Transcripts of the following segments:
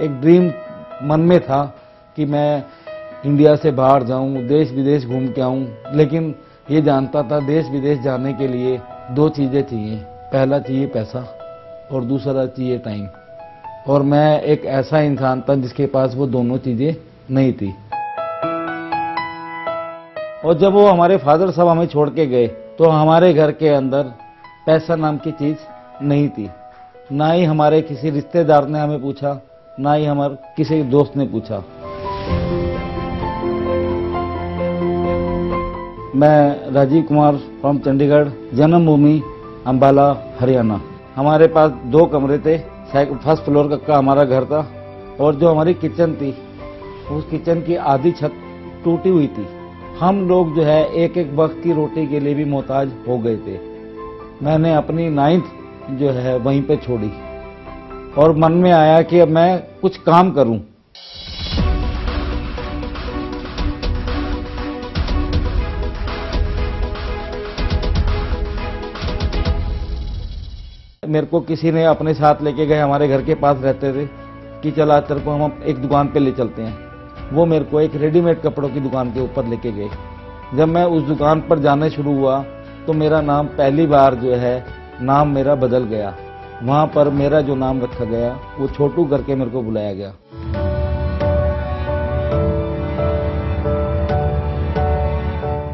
एक ड्रीम मन में था कि मैं इंडिया से बाहर जाऊं, देश विदेश घूम के आऊं, लेकिन ये जानता था देश विदेश जाने के लिए दो चीज़ें चाहिए। पहला चाहिए पैसा और दूसरा चाहिए टाइम। और मैं एक ऐसा इंसान था जिसके पास वो दोनों चीज़ें नहीं थी। और जब वो हमारे फादर साहब हमें छोड़ के गए तो हमारे घर के अंदर पैसा नाम की चीज़ नहीं थी। ना ही हमारे किसी रिश्तेदार ने हमें पूछा, ना ही हमारे किसी दोस्त ने पूछा। मैं राजीव कुमार फ्रॉम चंडीगढ़, जन्मभूमि अंबाला, हरियाणा। हमारे पास 2 कमरे थे। फर्स्ट फ्लोर का हमारा घर था और जो हमारी किचन थी उस किचन की आधी छत टूटी हुई थी। हम लोग जो है एक एक वक्त की रोटी के लिए भी मोहताज हो गए थे। मैंने अपनी 9th जो है वहीं पे छोड़ी और मन में आया कि अब मैं कुछ काम करूं। मेरे को किसी ने अपने साथ लेके गए, हमारे घर के पास रहते थे, कि चला तेरे को हम एक दुकान पे ले चलते हैं। वो मेरे को एक रेडीमेड कपड़ों की दुकान के ऊपर लेके गए। जब मैं उस दुकान पर जाना शुरू हुआ तो मेरा नाम पहली बार जो है नाम मेरा बदल गया। वहाँ पर मेरा जो नाम रखा गया वो छोटू करके मेरे को बुलाया गया।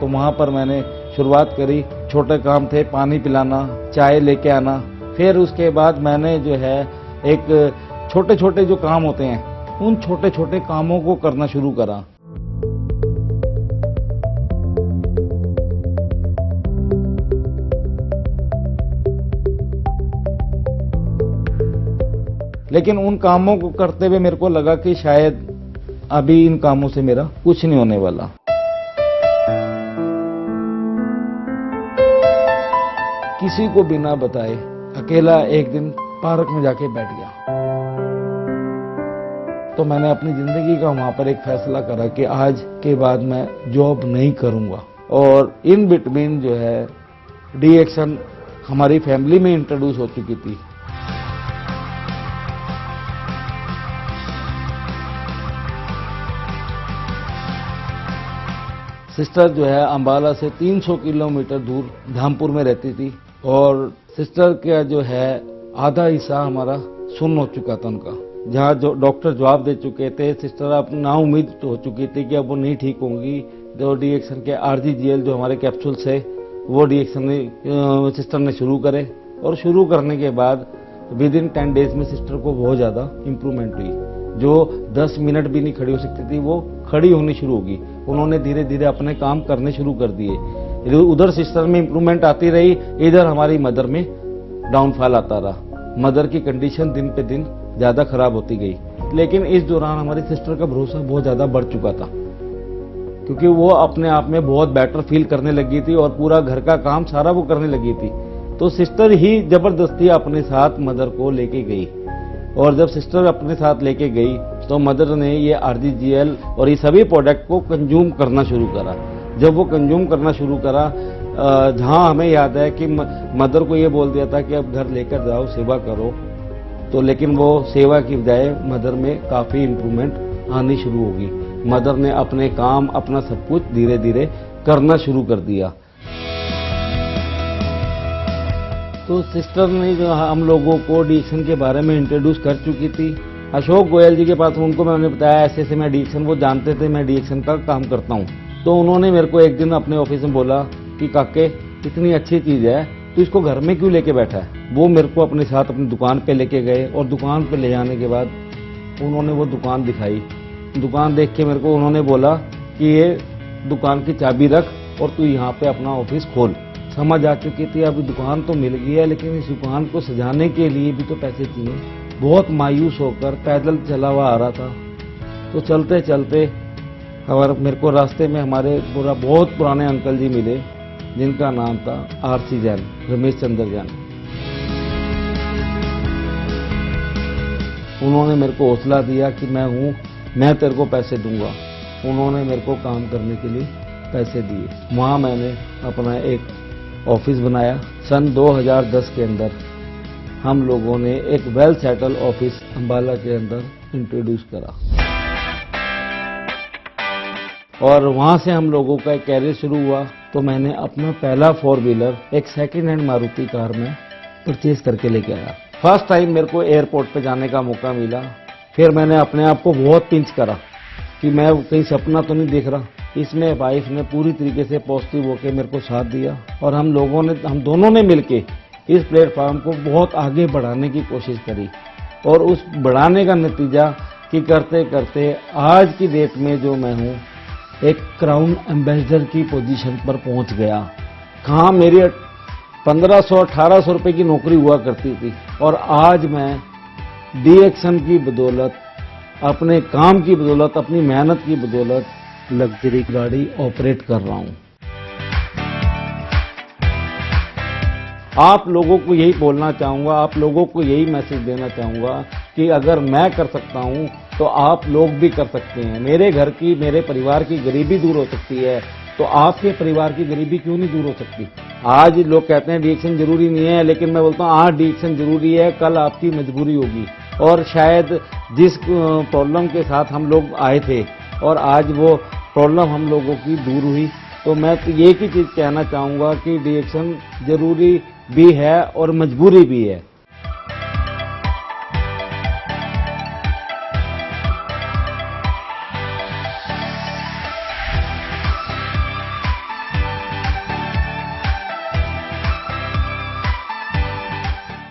तो वहाँ पर मैंने शुरुआत करी। छोटे काम थे, पानी पिलाना, चाय लेके आना। फिर उसके बाद मैंने जो है एक छोटे छोटे जो काम होते हैं उन छोटे छोटे कामों को करना शुरू करा। लेकिन उन कामों को करते हुए मेरे को लगा कि शायद अभी इन कामों से मेरा कुछ नहीं होने वाला। किसी को बिना बताए अकेला एक दिन पार्क में जाके बैठ गया। तो मैंने अपनी जिंदगी का वहां पर एक फैसला करा कि आज के बाद मैं जॉब नहीं करूंगा। और इन बिटवीन जो है डी एक्शन हमारी फैमिली में इंट्रोड्यूस हो चुकी थी। सिस्टर जो है अंबाला से 300 किलोमीटर दूर धामपुर में रहती थी और सिस्टर का जो है आधा हिस्सा हमारा सुन्न हो चुका था उनका। जहाँ जो डॉक्टर जवाब दे चुके थे, सिस्टर अब ना उम्मीद हो चुकी थी कि अब वो नहीं ठीक होंगी। जो डी एक्शन के RGGL जो हमारे कैप्सूल्स है वो डी एक्शन सिस्टर ने शुरू करे और शुरू करने के बाद विद इन 10 डेज में सिस्टर को बहुत ज़्यादा इम्प्रूवमेंट हुई। जो 10 मिनट भी नहीं खड़ी हो सकती थी वो खड़ी होनी शुरू होगी। उन्होंने धीरे धीरे अपने काम करने शुरू कर दिए। उधर सिस्टर में इम्प्रूवमेंट आती रही, इधर हमारी मदर में डाउनफॉल आता रहा। मदर की कंडीशन दिन पे दिन ज़्यादा खराब होती गई। लेकिन इस दौरान हमारी सिस्टर का भरोसा बहुत ज़्यादा बढ़ चुका था क्योंकि वो अपने आप में बहुत बेटर फील करने लगी थी और पूरा घर का काम सारा वो करने लगी थी। तो सिस्टर ही जबरदस्ती अपने साथ मदर को लेके गई और जब सिस्टर अपने साथ लेके गई तो मदर ने ये RGGL और ये सभी प्रोडक्ट को कंज्यूम करना शुरू करा। जब वो कंज्यूम करना शुरू करा, जहाँ हमें याद है कि मदर को ये बोल दिया था कि अब घर लेकर जाओ, सेवा करो। तो लेकिन वो सेवा की बजाय मदर में काफ़ी इम्प्रूवमेंट आनी शुरू होगी। मदर ने अपने काम, अपना सब कुछ धीरे धीरे करना शुरू कर दिया। तो सिस्टर ने जो हम लोगों को डी एक्शन के बारे में इंट्रोड्यूस कर चुकी थी। अशोक गोयल जी के पास उनको मैंने बताया ऐसे ऐसे मैं डी एक्शन, वो जानते थे मैं डी एक्शन का काम करता हूँ। तो उन्होंने मेरे को एक दिन अपने ऑफिस में बोला कि काके इतनी अच्छी चीज़ है तो इसको घर में क्यों लेके बैठा है। वो मेरे को अपने साथ अपनी दुकान पे लेके गए और दुकान पे ले जाने के बाद उन्होंने वो दुकान दिखाई। दुकान देख के मेरे को उन्होंने बोला कि ये दुकान की चाबी रख और तू यहाँ पे अपना ऑफिस खोल। समझ आ चुकी थी अभी दुकान तो मिल गई है लेकिन इस दुकान को सजाने के लिए भी तो पैसे चाहिए। बहुत मायूस होकर पैदल चला हुआ आ रहा था। तो चलते चलते मेरे को रास्ते में हमारे बहुत पुराने अंकल जी मिले जिनका नाम था RC जैन, रमेश चंद्र जैन। उन्होंने मेरे को हौसला दिया कि मैं हूँ, मैं तेरे को पैसे दूंगा। उन्होंने मेरे को काम करने के लिए पैसे दिए। वहाँ मैंने अपना एक ऑफिस बनाया। सन 2010 के अंदर हम लोगों ने एक वेल सेटल ऑफिस अंबाला के अंदर इंट्रोड्यूस करा और वहां से हम लोगों का एक कैरियर शुरू हुआ। तो मैंने अपना पहला 4 व्हीलर एक सेकंड हैंड मारुति कार में परचेज करके लेके आया। फर्स्ट टाइम मेरे को एयरपोर्ट पे जाने का मौका मिला। फिर मैंने अपने आप को बहुत पिंच करा कि मैं कहीं सपना तो नहीं देख रहा। इसमें वाइफ ने पूरी तरीके से पॉजिटिव होकर मेरे को साथ दिया और हम दोनों ने मिलके इस प्लेटफॉर्म को बहुत आगे बढ़ाने की कोशिश करी और उस बढ़ाने का नतीजा कि करते करते आज की डेट में जो मैं हूँ एक क्राउन एम्बेसडर की पोजीशन पर पहुंच गया। कहाँ मेरी 1500-1800 रुपए की नौकरी हुआ करती थी और आज मैं डीएक्शन की बदौलत, अपने काम की बदौलत, अपनी मेहनत की बदौलत लग्जरी गाड़ी ऑपरेट कर रहा हूं। आप लोगों को यही बोलना चाहूंगा, आप लोगों को यही मैसेज देना चाहूंगा कि अगर मैं कर सकता हूं तो आप लोग भी कर सकते हैं। मेरे घर की, मेरे परिवार की गरीबी दूर हो सकती है तो आपके परिवार की गरीबी क्यों नहीं दूर हो सकती। आज लोग कहते हैं डीएक्शन जरूरी नहीं है, लेकिन मैं बोलता हूं आज डीएक्शन जरूरी है, कल आपकी मजबूरी होगी। और शायद जिस प्रॉब्लम के साथ हम लोग आए थे और आज वो प्रॉब्लम हम लोगों की दूर हुई, तो मैं तो एक ही चीज कहना चाहूंगा कि डीएक्शन जरूरी भी है और मजबूरी भी है।